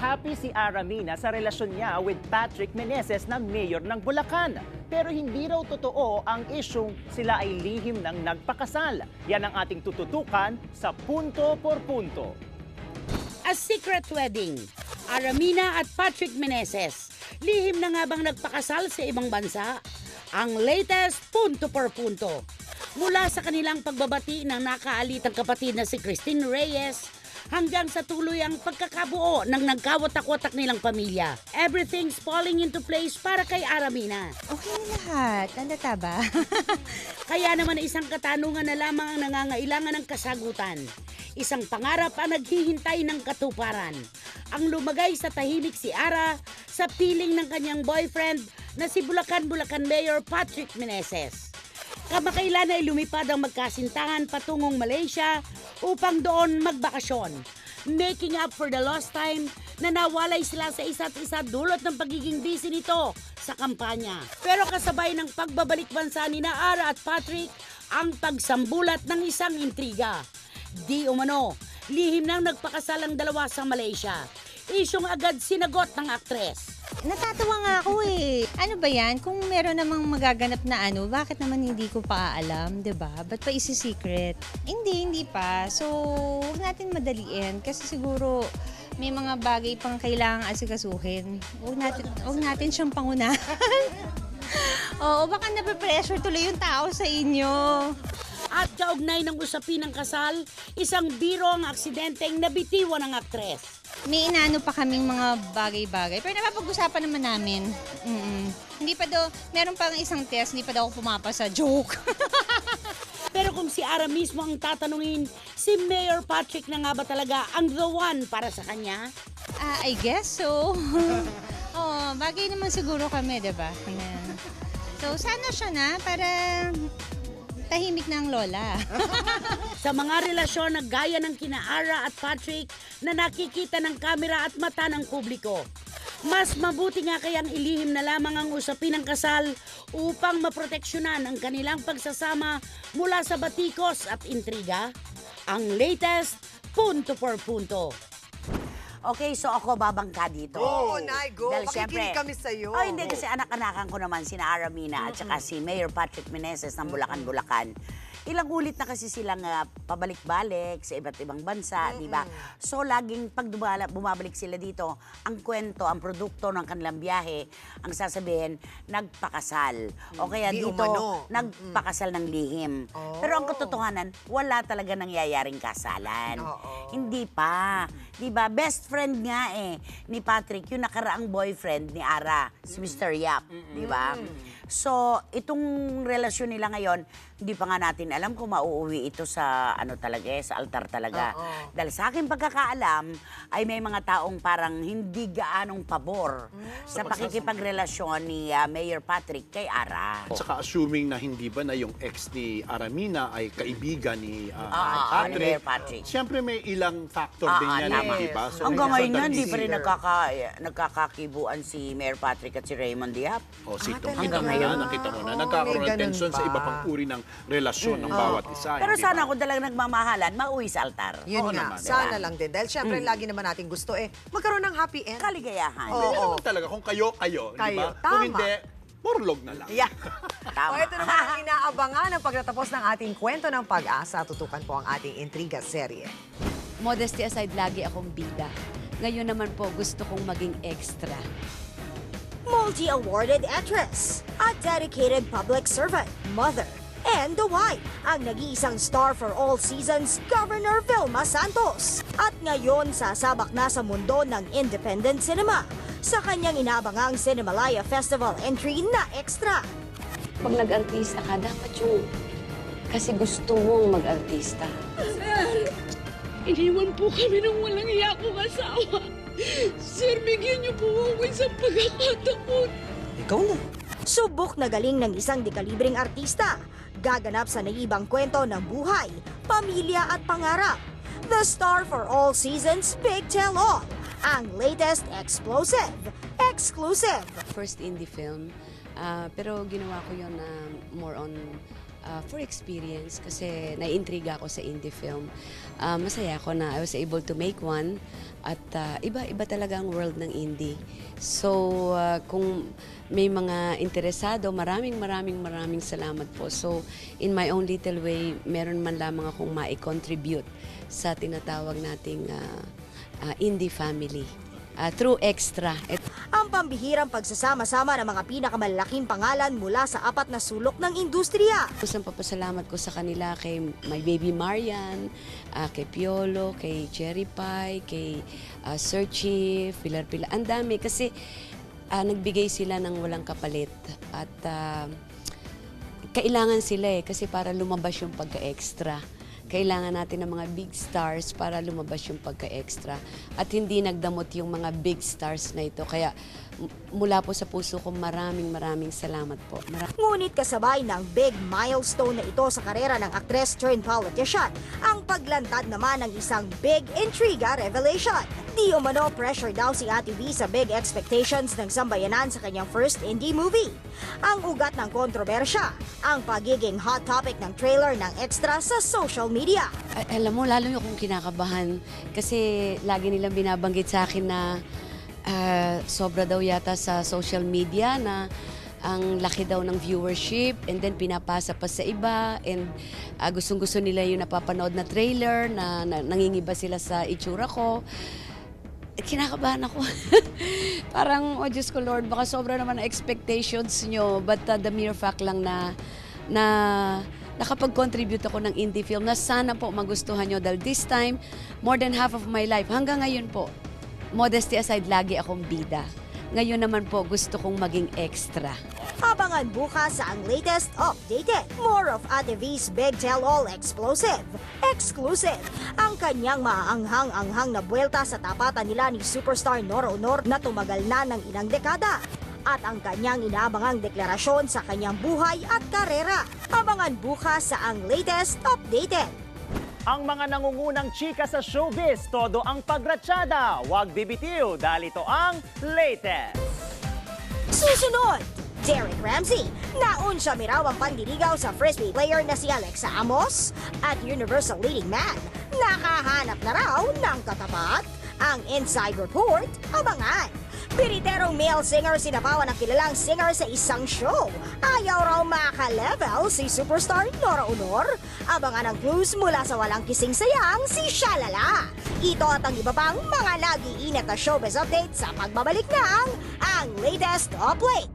Happy si Aramina sa relasyon niya with Patrick Meneses na mayor ng Bulacan. Pero hindi raw totoo ang isyung sila ay lihim ng nagpakasal. Yan ang ating tututukan sa Punto por Punto. A secret wedding. Aramina at Patrick Meneses. Lihim na nga bang nagpakasal sa ibang bansa? Ang latest Punto por Punto. Mula sa kanilang pagbabati ng nakaalitang kapatid na si Christine Reyes hanggang sa tuluyang pagkakabuo ng nagkawatak-watak nilang pamilya. Everything's falling into place para kay Aramina. Okay na lahat. Tandata ba? Kaya naman isang katanungan na lamang ang nangangailangan ng kasagutan. Isang pangarap ang naghihintay ng katuparan. Ang lumagay sa tahimik si Ara sa piling ng kanyang boyfriend na si Bulacan Mayor Patrick Meneses. Kamakailan ay lumipad ang magkasintahan patungong Malaysia upang doon magbakasyon. Making up for the lost time na nawalay sila sa isa't isa dulot ng pagiging busy nito sa kampanya. Pero kasabay ng pagbabalik bansa ni Ara at Patrick ang pagsambulat ng isang intriga. Di umano, lihim nang nagpakasal ang dalawa sa Malaysia. Isyong agad sinagot ng aktres. Natatawa nga ako eh. Ano ba yan? Kung meron namang magaganap na ano, bakit naman hindi ko pa alam, 'di ba? Ba't pa isi-secret? Hindi pa. So, huwag natin madaliin kasi siguro may mga bagay pang kailangang asikasuhin. Huwag natin siyang pangunahan. Oo, baka nape-pressure tuloy yung tao sa inyo. At kaugnay ng usapin ng kasal, isang biro ang aksidenteng nabitiwan ng aktres. May inaano pa kaming mga bagay-bagay. Pero napapag-usapan naman namin. Hindi pa daw, meron pang isang test, hindi pa daw ako pumapasa. Joke! Pero kung si Ara mismo ang tatanungin, si Mayor Patrick na nga ba talaga ang the one para sa kanya? I guess so. Oo, bagay naman siguro kami, diba? Ayan. So, sana siya na para tahimik na ang lola. Sa mga relasyon na gaya ng kina Ara at Patrick na nakikita ng kamera at mata ng publiko, mas mabuti nga kayang ilihim na lamang ang usapin ng kasal upang maproteksyonan ang kanilang pagsasama mula sa batikos at intriga. Ang latest, Punto por Punto. Okay, so ako babangka dito. Go, Nay, go. Dahil Makikinig syempre, kami sa'yo. Oh, hindi kasi anak-anakan ko naman sina Aramina at saka si Mayor Patrick Meneses ng Bulacan. Ilang ulit na kasi silang pabalik-balik sa iba't ibang bansa, di ba? So, laging pag bumabalik sila dito, ang kwento, ang produkto ng kanilang biyahe, ang sasabihin, nagpakasal. O kaya Di dito, umano. nagpakasal ng lihim. Pero ang katotohanan, wala talaga nangyayaring kasalan. Hindi pa. Di ba? Best friend nga ni Patrick, yung nakaraang boyfriend ni Ara, si Mr. Yap. Di ba? So, itong relasyon nila ngayon, hindi pa nga natin alam kung mauuwi ito sa sa altar talaga. Dahil sa aking pagkakaalam, ay may mga taong parang hindi gaanong pabor sa pakikipagrelasyon ni Mayor Patrick kay Ara. At saka assuming na hindi ba na yung ex ni Aramina ay kaibigan ni ni Mayor Patrick. Siyempre may ilang factor din yan, tama. di ba? So, Hanggang may ngayon nga, hindi certainly- pa rin nagkakakibuan si Mayor Patrick at si Raymond Diap. O, si talaga? hanggang ngayon, nakita mo na, nagkakaroon may ng tensyon ganun sa iba pa. pang uri ng relasyon ng bawat isa. Pero hindi sana ba? kung talagang nagmamahalan, mauwi sa altar. Yun Oo nga, naman. sana lang din. Dahil syempre, lagi naman natin gusto magkaroon ng happy end. Kaligayahan. Hindi naman talaga, kung kayo, di Kayo, ba? tama. Kung hindi, porlog na lang. Yeah. Tama. O ito naman ang inaabangan ng pagtatapos ng ating kwento ng pag-asa. Tutukan po ang ating intriga serye. Modesty aside, lagi akong bida. Ngayon naman po, gusto kong maging extra. Multi-awarded actress, a dedicated public servant, mother, and the wife, ang nag-iisang star for all seasons, Governor Vilma Santos. At ngayon, sasabak na sa mundo ng independent cinema sa kanyang inaabangang Cinemalaya Festival entry na extra. Pag nag-artista ka, dapat yung kasi gusto mong mag-artista. Sir, iniwan po kami ng walang iya kong asawa. Sir, bigyan niyo po ako isang pagkakataon. Ikaw na. Subok na galing ng isang dekalibring artista. Gaganap sa naibang kwento ng buhay, pamilya at pangarap. The star for all seasons, Big Tell All. Ang latest explosive, exclusive. First indie film, pero ginawa ko yun more on for experience kasi naiintriga ako sa indie film. Masaya ako na I was able to make one at iba-iba talaga ang world ng indie. So kung may mga interesado, maraming salamat po. So in my own little way, meron man lamang akong ma-contribute sa tinatawag nating indie family through Extra. Ang pambihirang pagsasama-sama ng mga pinakamalalaking pangalan mula sa 4 na sulok ng industriya. Kusang papasalamat ko sa kanila kay my baby Marian, kay Piolo, kay Cherry Pie, kay Sir Chief, Pilar. Ang dami kasi nagbigay sila ng walang kapalit at kailangan sila kasi para lumabas yung pagka-extra. Kailangan natin ng mga big stars para lumabas yung pagka-extra. At hindi nagdamot yung mga big stars na ito. Kaya mula po sa puso ko, maraming salamat po. Ngunit kasabay ng big milestone na ito sa karera ng aktres turned politician, ang paglantad naman ng isang big intriga revelation. Di umano pressure daw si Ate V sa big expectations ng sambayanan sa kanyang first indie movie. Ang ugat ng kontrobersya, ang pagiging hot topic ng trailer ng Extra sa social media. Alam mo, lalo yung akong kinakabahan kasi lagi nilang binabanggit sa akin na sobra daw yata sa social media na ang laki daw ng viewership and then pinapasa pa sa iba and gustong-gusto nila yung napapanood na trailer na nangingiba sila sa itsura ko. Kinakabahan ako. Parang, oh Diyos ko Lord, baka sobra naman ang expectations nyo. But the mere fact lang na nakapag-contribute ako ng indie film na sana po magustuhan nyo dahil this time, more than half of my life, hanggang ngayon po, modesty aside, lagi akong bida. Ngayon naman po, gusto kong maging extra. Abangan bukas sa ang latest updated. More of Ate V's Big Tell-All Explosive. Exclusive. Ang kanyang maaanghang-anghang na buwelta sa tapatan nila ni superstar Nora Honor na tumagal na ng ilang dekada. At ang kanyang inaabangang deklarasyon sa kanyang buhay at karera. Abangan bukas sa ang latest updated. Ang mga nangungunang chika sa showbiz, todo ang pagratsyada. Huwag bibitiw dahil ito ang latest. Susunod, Derek Ramsey. Naun siya miraw ang pandiligaw sa frisbee player na si Alexa Amos. At Universal leading man, nakahanap na raw ng katapat. Ang inside report, abangan. Piriterong male singer sinapawan ng kilalang singer sa isang show. Ayaw raw maka-level si superstar Nora Honor. Abangan ang clues mula sa walang kising sayang si Shalala. Ito at ang iba pang mga nag-iinit na showbiz update sa pagbabalik ng ang latest update.